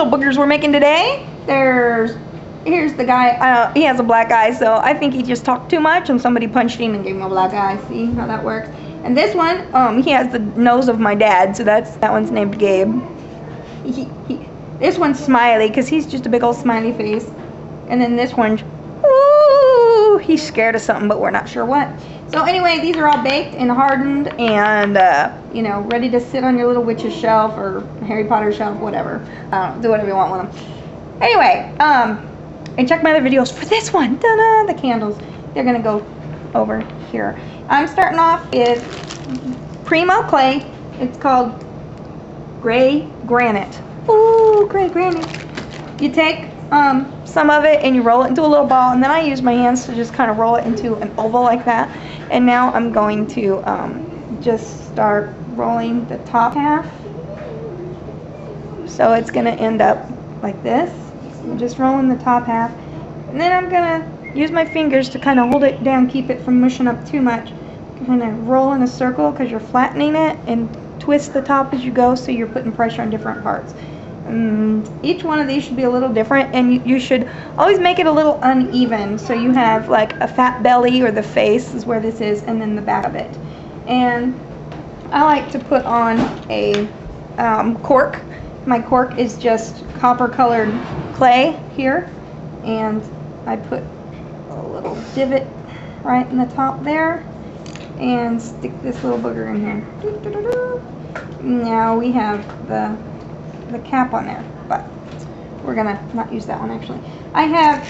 little boogers we're making today. Here's the guy. He has a black eye, so I think he just talked too much and somebody punched him and gave him a black eye. See how that works? And this one, he has the nose of my dad, so that one's named Gabe. This one's Smiley, because he's just a big old smiley face. And then this one's, ooh, he's scared of something, but we're not sure what. So anyway, these are all baked and hardened and, you know, ready to sit on your little witch's shelf or Harry Potter shelf, whatever. Do whatever you want with them. Anyway, and check my other videos for this one. Ta-da, the candles. They're going to go over here. I'm starting off with Primo clay. It's called Gray Granite. Ooh, gray granite. You take some of it and you roll it into a little ball, and then I use my hands to just kind of roll it into an oval like that. And now I'm going to just start rolling the top half. So it's going to end up like this. I'm just rolling the top half. And then I'm going to use my fingers to kind of hold it down, keep it from mushing up too much. Kind of roll in a circle because you're flattening it, and twist the top as you go, so you're putting pressure on different parts. And each one of these should be a little different, and you should always make it a little uneven, so you have like a fat belly, or the face is where this is, and then the back of it. And I like to put on a cork. My cork is just copper colored clay here, and I put a little divot right in the top there and stick this little booger in here. Now we have the cap on there, but we're gonna not use that one actually. I have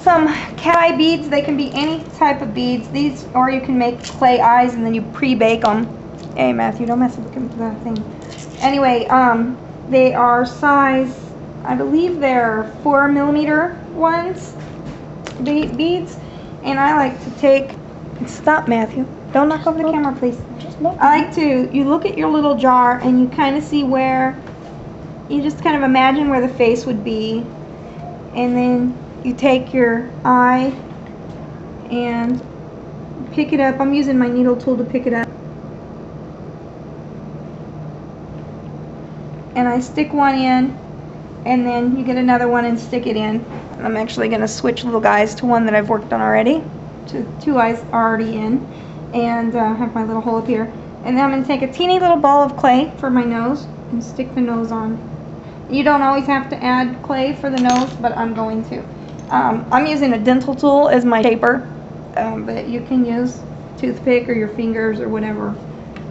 some cat eye beads. They can be any type of beads. These, or you can make clay eyes and then you pre-bake them. Hey Matthew, don't mess with the thing. Anyway, they are size, I believe they're 4mm ones, beads, and I like to take, stop Matthew, don't knock over the camera please. I like to, you look at your little jar and you kind of see where, you just kind of imagine where the face would be, and then you take your eye and pick it up. I'm using my needle tool to pick it up. And I stick one in, and then you get another one and stick it in. And I'm actually going to switch little guys to one that I've worked on already, to two eyes already in, and have my little hole up here. And then I'm going to take a teeny little ball of clay for my nose and stick the nose on. You don't always have to add clay for the nose, but I'm going to. I'm using a dental tool as my shaper, but you can use toothpick or your fingers or whatever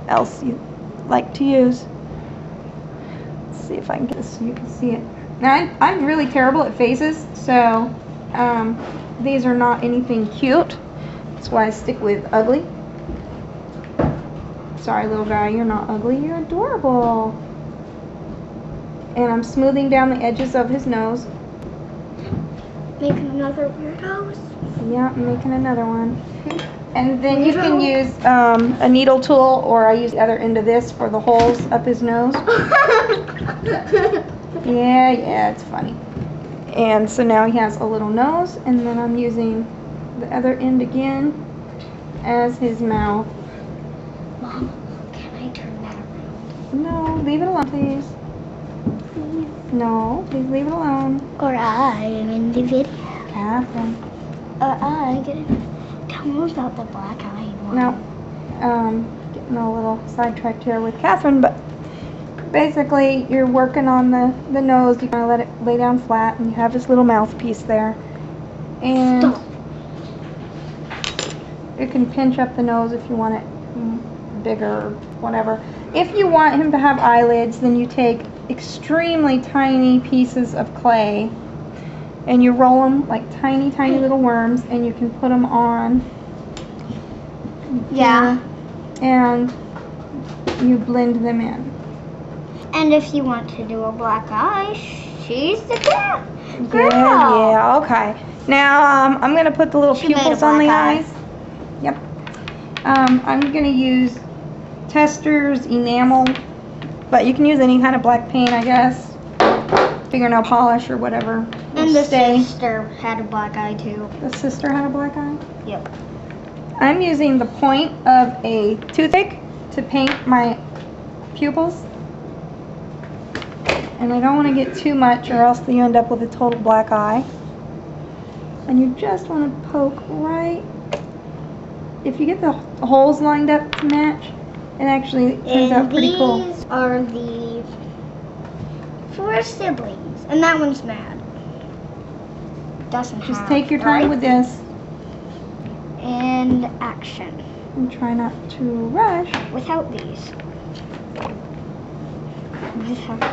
else you like to use. Let's see if I can get this so you can see it. Now, I'm really terrible at faces, so these are not anything cute. That's why I stick with ugly. Sorry, little guy, you're not ugly, you're adorable. And I'm smoothing down the edges of his nose. Making another weird nose. Yeah, I'm making another one. And then you can use a needle tool, or I use the other end of this for the holes up his nose. Yeah, it's funny. And so now he has a little nose, and then I'm using the other end again as his mouth. Mom, can I turn that around? No, leave it alone, please. No, please leave it alone. Or I am in the video. Catherine. I get it. Tell me about the black eye one. No, getting a little sidetracked here with Catherine, but basically you're working on the nose. You kind of let it lay down flat, and you have this little mouthpiece there. And Stop. you can pinch up the nose if you want it bigger or whatever. If you want him to have eyelids, then you take extremely tiny pieces of clay and you roll them like tiny little worms, and you can put them on. Yeah. And you blend them in. And if you want to do a black eye, she's the girl. Yeah, okay. Now I'm gonna put the little She made a pupils on the black eye. eyes. Yep. I'm gonna use Tester's enamel, but you can use any kind of black paint, I guess. Fingernail polish or whatever. And the sister had a black eye too. The sister had a black eye? Yep. I'm using the point of a toothpick to paint my pupils. And I don't want to get too much or else you end up with a total black eye. And you just want to poke right. If you get the holes lined up to match, it actually turns out pretty cool. These are the 4 siblings, and that one's mad. Doesn't Just have take your time with this. And action. And try not to rush. Without these.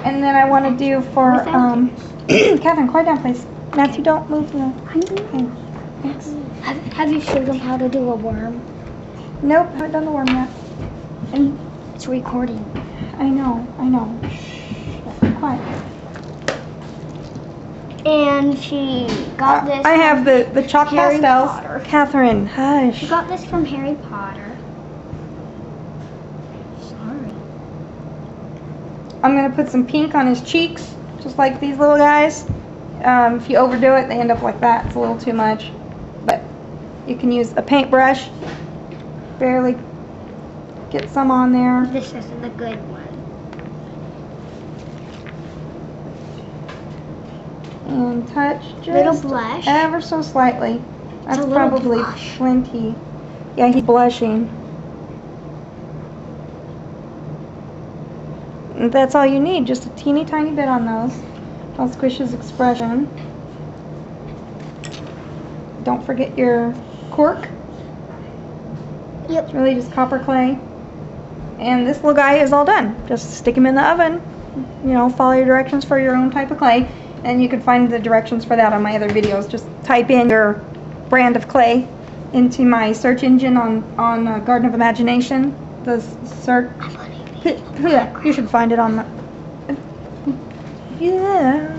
And then I want to do for, Without Catherine, quiet down please. Matthew, don't move the, okay, thanks. Have you showed them how to do a worm? Nope, haven't done the worm yet. And it's recording. I know. Quiet. And she got this. I have the chalk Harry pastels. Potter. Catherine, hush. She got this from Harry Potter. Sorry. I'm going to put some pink on his cheeks, just like these little guys. If you overdo it, they end up like that. It's a little too much. But you can use a paintbrush. Barely get some on there. This is the good one. And touch just Little blush. ever so slightly. That's a little probably blush. plenty. Yeah, he's blushing. And that's all you need, just a teeny tiny bit on those. I'll squish his expression. Don't forget your cork. Yep. It's really just copper clay. And this little guy is all done. Just stick him in the oven. You know, follow your directions for your own type of clay. And you can find the directions for that on my other videos. Just type in your brand of clay into my search engine on Garden of Imagination. The search. You should find it on the. Yeah.